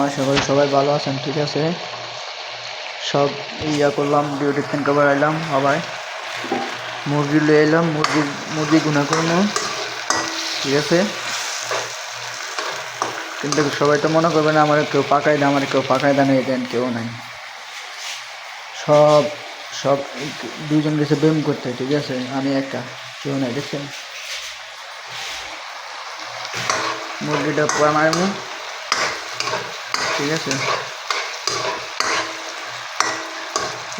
আশা করি সবাই ভালো আছেন। ঠিক আছে, সব ইয়া করলাম, ডিউটি থেকে আবার আইলাম, আবার মুরগি লিয়ে এলাম, মুরগি গুনা করবো। ঠিক আছে, কিন্তু সবাই তো মনে করবে না আমার কেউ পাকাই দেয়, আমার কেউ পাকাই দেয় না, দেন কেউ নাই। সব সব দুজন গেছে ব্যায়াম করতে। ঠিক আছে, আমি একটা, কেউ নাই। দেখছেন মুরগিটা মারমু। ঠিক আছে,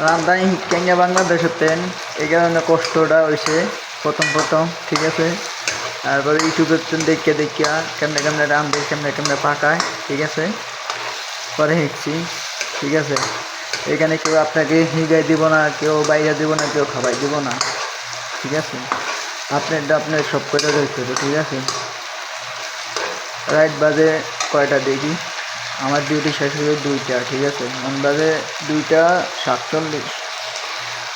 রান্ধাই কেঙ্গা বাংলাদেশের তেন, এই কারণে কষ্টটা হয়েছে প্রথম। ঠিক আছে, তারপরে ইউটিউবের দেখিয়া কেমনে কেমনে রান্ধে, কেমনে কেমনে পাকায়। ঠিক আছে, পরে শিখছি। ঠিক আছে, এখানে কেউ আপনাকে হিগাই দিব না, কেউ বাইরে দিব না, কেউ খাবাই দিব না। ঠিক আছে, আপনার সব কটা রয়েছে। ঠিক আছে, রাইট বাজে কয়টা দেখি, আমার ডিউটি শেষ হয়ে 2টা। ঠিক আছে, মন বাজে 2:47।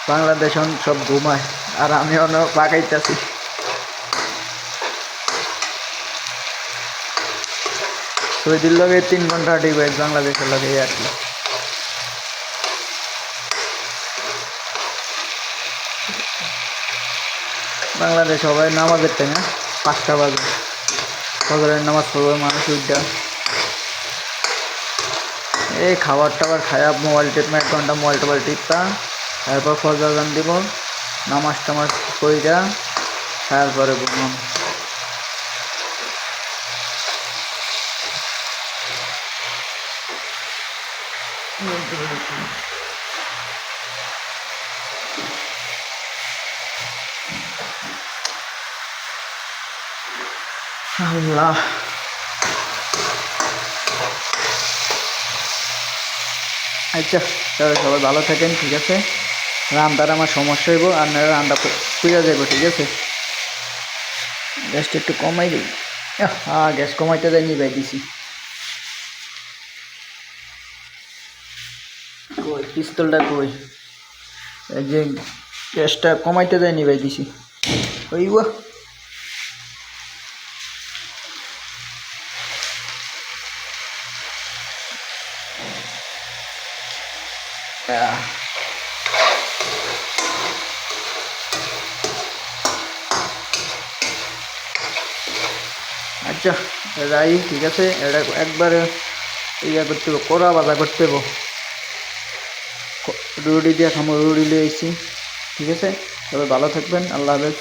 বাংলাদেশ সব ঘুমায় আর আমি অনেক পাকাইতেছি। সৌদির লগে 3 ঘন্টা ডিভাইস, বাংলাদেশের লগে আর কি। বাংলাদেশ সবাই নামাজের টাইমে 5টা বাজে ফজরের নামাজ পড়বে মানুষ উঠা। এই খাবার টাবার খায়া মোবাইল টিপমা, 1 ঘন্টা মোবাইল টোবাইল টিপতা, তারপর ফজর গান দিব, নামাজ টামাজ কইরা তারপরে ঘুমাম। আল্লাহ, আচ্ছা সবাই ভালো থাকেন। ঠিক আছে, রান্নার আমার সমস্যা হইব, আপনারা রান্না পুড়ে যাইব। ঠিক আছে, গ্যাসটা একটু কমাই দিই। গ্যাস কমাইতে যাই, নিবাই দিছি। কই পিস্তলটা কই? এই যে গ্যাসটা কমাইতে যাই, নিবাই দিছি। ওই আচ্ছা যাই। ঠিক আছে, এটা একবারে ইয়া করতে হবে, কড়া বাজা করতে হবে। রুটি দিয়ে খামো, রুটি লিয়ে এসেছি। ঠিক আছে, তবে ভালো থাকবেন, আল্লাহ হাফেজ।